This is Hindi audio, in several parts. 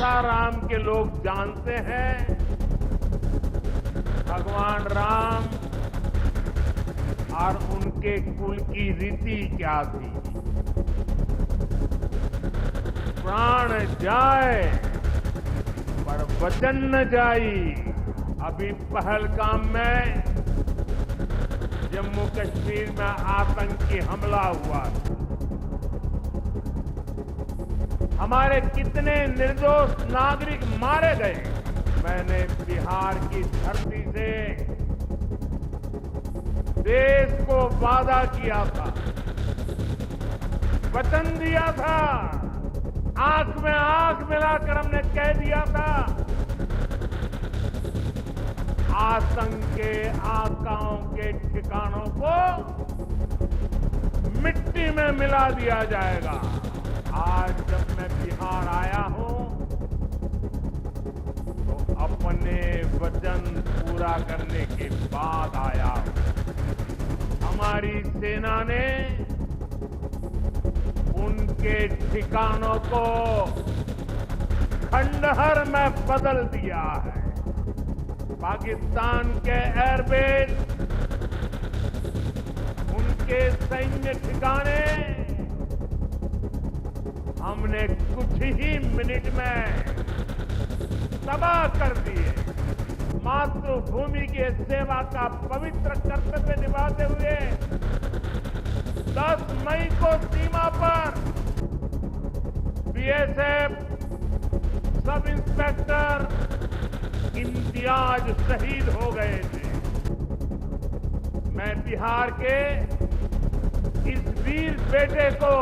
सासाराम के लोग जानते हैं भगवान राम और उनके कुल की रीति क्या थी। प्राण जाए पर वचन न जाई। अभी पहलगाम में जम्मू कश्मीर में आतंकी हमला हुआ था। हमारे कितने निर्दोष नागरिक मारे गए। मैंने बिहार की धरती से देश को वादा किया था, वचन दिया था, आंख में आंख मिलाकर हमने कह दिया था, आतंक के आकाओं के ठिकानों को मिट्टी में मिला दिया जाएगा। आज जब मैं बिहार आया हूं तो अपने वचन पूरा करने के बाद आया हूं। हमारी सेना ने उनके ठिकानों को खंडहर में बदल दिया है। पाकिस्तान के एयरबेस, उनके सैन्य ठिकाने हमने कुछ ही मिनट में तबाह कर दिए। मातृभूमि की सेवा का पवित्र कर्तव्य निभाते हुए 10 मई को सीमा पर बीएसएफ सब इंस्पेक्टर इम्तियाज शहीद हो गए थे। मैं बिहार के इस वीर बेटे को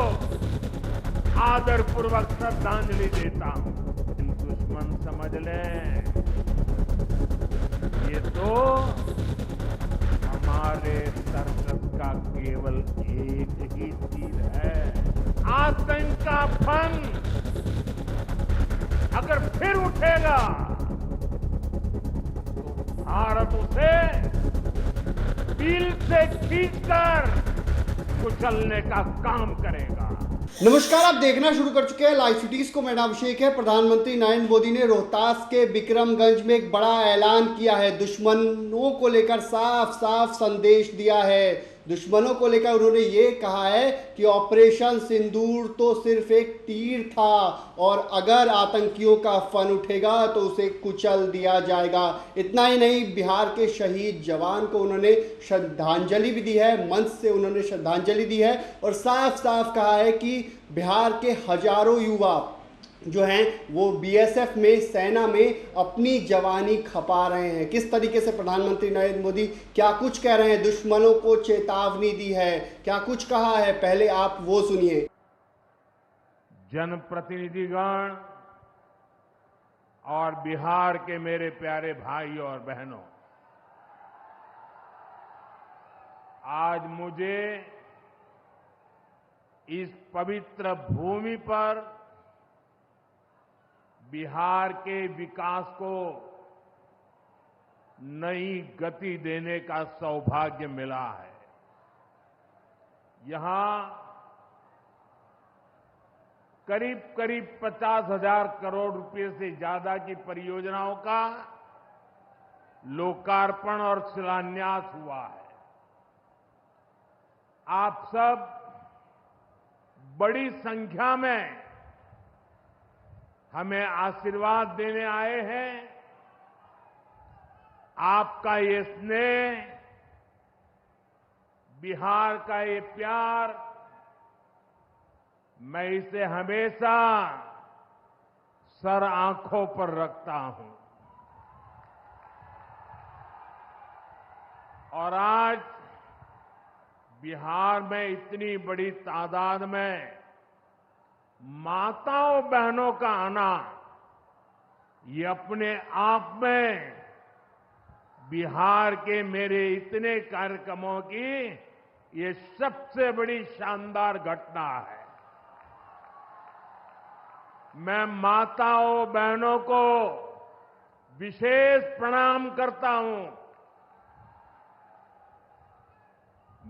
आदरपूर्वक श्रद्धांजलि देता हूं। दुश्मन समझ लें, ये तो हमारे सर्कस का केवल एक ही तीर है। आतंक का फन अगर फिर उठेगा तो भारत उसे दिल से खींचकर कुचलने का काम करेगा। नमस्कार, आप देखना शुरू कर चुके हैं लाइव सिटीज को। मेरा अभिषेक है। प्रधानमंत्री नरेंद्र मोदी ने रोहतास के विक्रमगंज में एक बड़ा ऐलान किया है। दुश्मनों को लेकर साफ साफ संदेश दिया है। दुश्मनों को लेकर उन्होंने ये कहा है कि ऑपरेशन सिंदूर तो सिर्फ एक तीर था और अगर आतंकियों का फन उठेगा तो उसे कुचल दिया जाएगा। इतना ही नहीं, बिहार के शहीद जवान को उन्होंने श्रद्धांजलि भी दी है। मंच से उन्होंने श्रद्धांजलि दी है और साफ साफ कहा है कि बिहार के हजारों युवा जो हैं वो बीएसएफ में, सेना में अपनी जवानी खपा रहे हैं। किस तरीके से प्रधानमंत्री नरेंद्र मोदी क्या कुछ कह रहे हैं, दुश्मनों को चेतावनी दी है, क्या कुछ कहा है, पहले आप वो सुनिए। जनप्रतिनिधिगण और बिहार के मेरे प्यारे भाई और बहनों, आज मुझे इस पवित्र भूमि पर बिहार के विकास को नई गति देने का सौभाग्य मिला है। यहां करीब करीब 50,000 करोड़ रुपए से ज्यादा की परियोजनाओं का लोकार्पण और शिलान्यास हुआ है। आप सब बड़ी संख्या में हमें आशीर्वाद देने आए हैं। आपका ये स्नेह, बिहार का ये प्यार, मैं इसे हमेशा सर आंखों पर रखता हूं। और आज बिहार में इतनी बड़ी तादाद में माताओं बहनों का आना, ये अपने आप में बिहार के मेरे इतने कार्यक्रमों की ये सबसे बड़ी शानदार घटना है। मैं माताओं बहनों को विशेष प्रणाम करता हूं।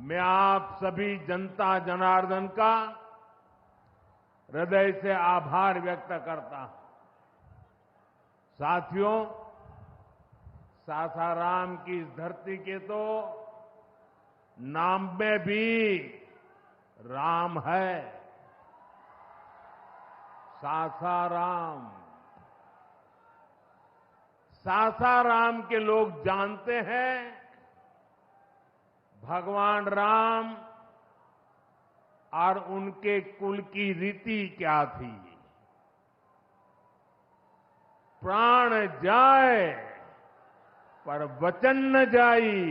मैं आप सभी जनता जनार्दन का हृदय से आभार व्यक्त करता हूं। साथियों, सासाराम की इस धरती के तो नाम में भी राम है। सासाराम। सासाराम के लोग जानते हैं भगवान राम और उनके कुल की रीति क्या थी। प्राण जाए पर वचन न जाई,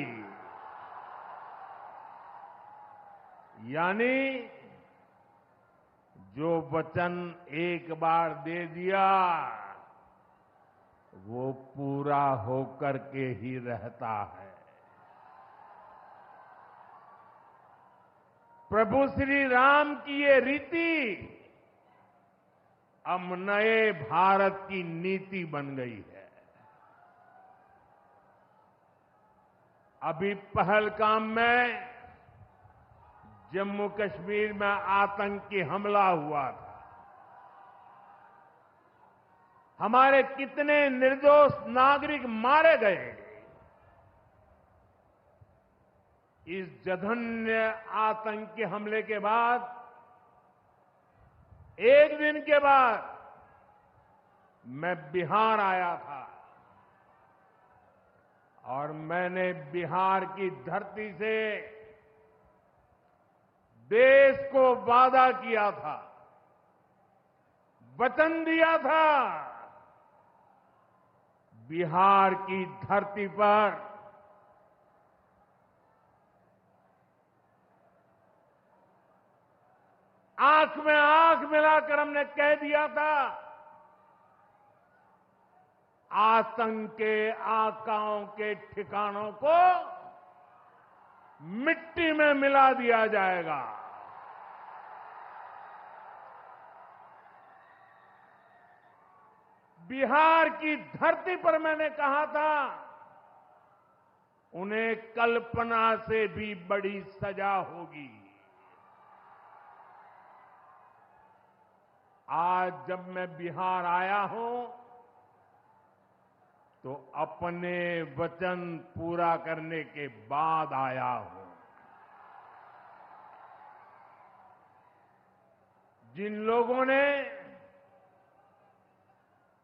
यानी जो वचन एक बार दे दिया वो पूरा होकर के ही रहता है। प्रभु श्री राम की ये रीति अब नए भारत की नीति बन गई है। अभी पहलगाम में जम्मू कश्मीर में आतंकी हमला हुआ था। हमारे कितने निर्दोष नागरिक मारे गए। इस जघन्य आतंकी हमले के बाद एक दिन के बाद मैं बिहार आया था और मैंने बिहार की धरती से देश को वादा किया था, वचन दिया था, बिहार की धरती पर आंख में आंख मिलाकर हमने कह दिया था, आतंक के आकाओं के ठिकानों को मिट्टी में मिला दिया जाएगा। बिहार की धरती पर मैंने कहा था, उन्हें कल्पना से भी बड़ी सजा होगी। आज जब मैं बिहार आया हूं तो अपने वचन पूरा करने के बाद आया हूं। जिन लोगों ने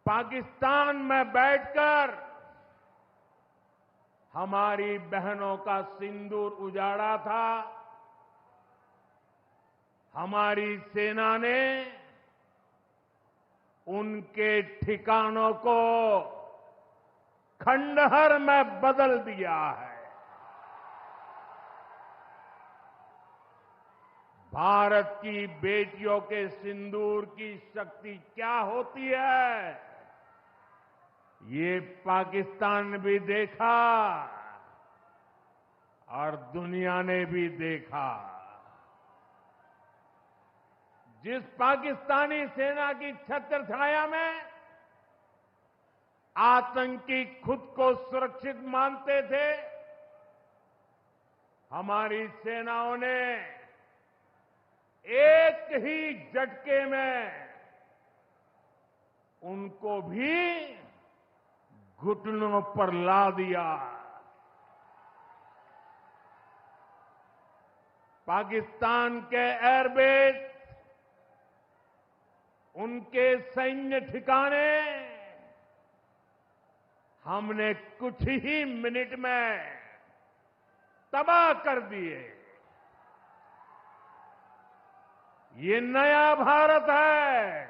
पाकिस्तान में बैठकर हमारी बहनों का सिंदूर उजाड़ा था, हमारी सेना ने उनके ठिकानों को खंडहर में बदल दिया है। भारत की बेटियों के सिंदूर की शक्ति क्या होती है, ये पाकिस्तान ने भी देखा और दुनिया ने भी देखा। जिस पाकिस्तानी सेना की छत्रछाया में आतंकी खुद को सुरक्षित मानते थे, हमारी सेनाओं ने एक ही झटके में उनको भी घुटनों पर ला दिया। पाकिस्तान के एयरबेस, उनके सैन्य ठिकाने हमने कुछ ही मिनट में तबाह कर दिए। ये नया भारत है,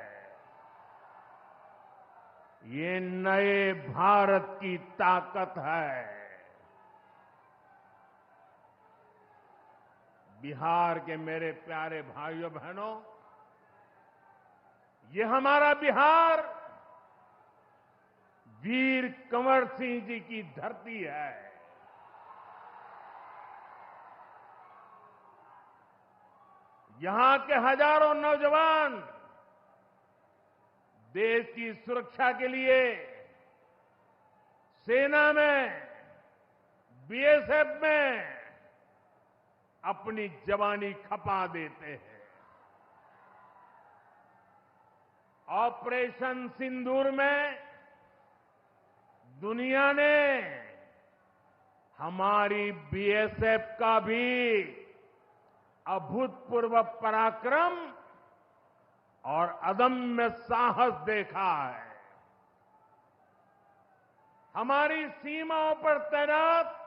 ये नए भारत की ताकत है। बिहार के मेरे प्यारे भाइयों बहनों, ये हमारा बिहार वीर कंवर सिंह जी की धरती है। यहां के हजारों नौजवान देश की सुरक्षा के लिए सेना में, बीएसएफ में अपनी जवानी खपा देते हैं। ऑपरेशन सिंदूर में दुनिया ने हमारी बीएसएफ का भी अभूतपूर्व पराक्रम और अदम्य साहस देखा है। हमारी सीमाओं पर तैनात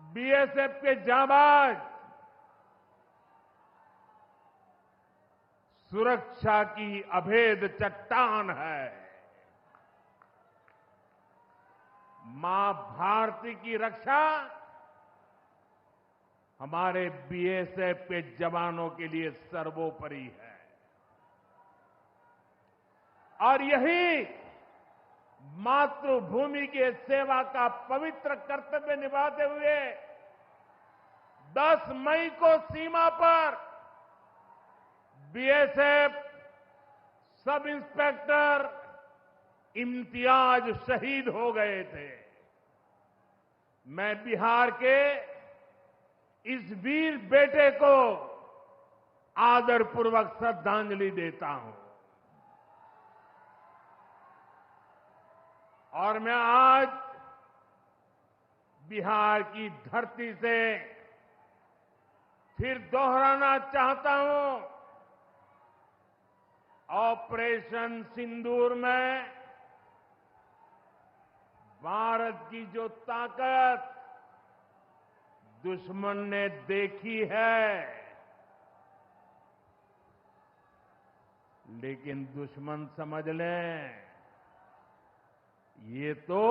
बीएसएफ के जाबाज सुरक्षा की अभेद चट्टान है। मां भारती की रक्षा हमारे बीएसएफ के जवानों के लिए सर्वोपरि है और यही मातृभूमि के सेवा का पवित्र कर्तव्य निभाते हुए 10 मई को सीमा पर बीएसएफ सब इंस्पेक्टर इम्तियाज शहीद हो गए थे। मैं बिहार के इस वीर बेटे को आदरपूर्वक श्रद्धांजलि देता हूं और मैं आज बिहार की धरती से फिर दोहराना चाहता हूं, ऑपरेशन सिंदूर में भारत की जो ताकत दुश्मन ने देखी है, लेकिन दुश्मन समझ लें ये तो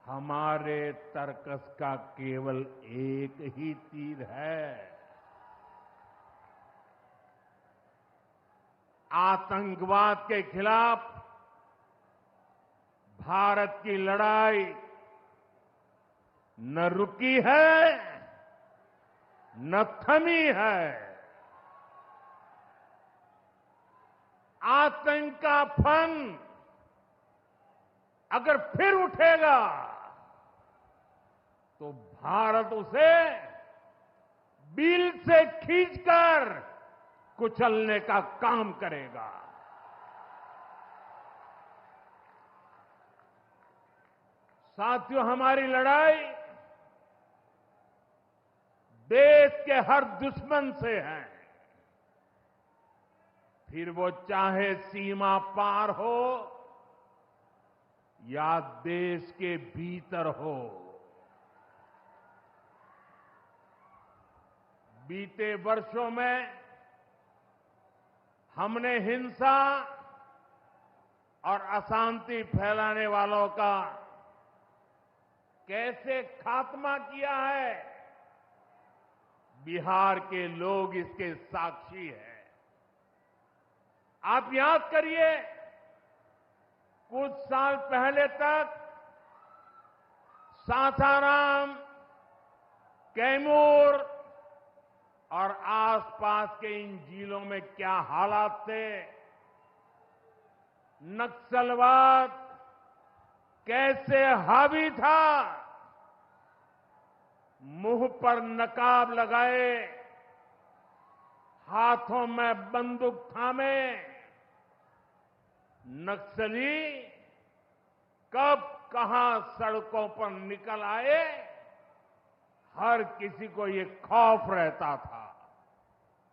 हमारे तर्कस का केवल एक ही तीर है। आतंकवाद के खिलाफ भारत की लड़ाई न रुकी है न थमी है। आतंक का फन अगर फिर उठेगा तो भारत उसे बिल से खींचकर कुचलने का काम करेगा। साथियों, हमारी लड़ाई देश के हर दुश्मन से है, फिर वो चाहे सीमा पार हो या देश के भीतर हो। बीते वर्षों में हमने हिंसा और अशांति फैलाने वालों का कैसे खात्मा किया है, बिहार के लोग इसके साक्षी हैं। आप याद करिए, कुछ साल पहले तक सासाराम, कैमूर और आसपास के इन जिलों में क्या हालात थे, नक्सलवाद कैसे हावी था, मुंह पर नकाब लगाए, हाथों में बंदूक थामे नक्सली कब कहां सड़कों पर निकल आए, हर किसी को ये खौफ रहता था।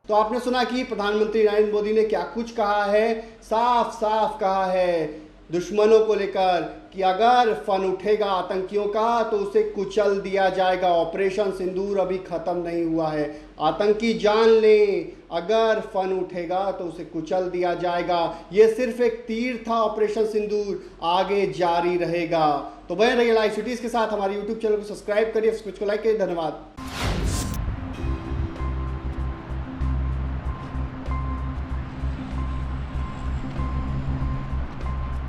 तो आपने सुना कि प्रधानमंत्री नरेंद्र मोदी ने क्या कुछ कहा है। साफ साफ कहा है दुश्मनों को लेकर कि अगर फन उठेगा आतंकियों का तो उसे कुचल दिया जाएगा। ऑपरेशन सिंदूर अभी खत्म नहीं हुआ है। आतंकी जान ले, अगर फन उठेगा तो उसे कुचल दिया जाएगा। यह सिर्फ एक तीर था ऑपरेशन सिंदूर, आगे जारी रहेगा। तो बने रहिए लाइव सिटीज के साथ। हमारे यूट्यूब चैनल को सब्सक्राइब करिए, को लाइक करिए। धन्यवाद।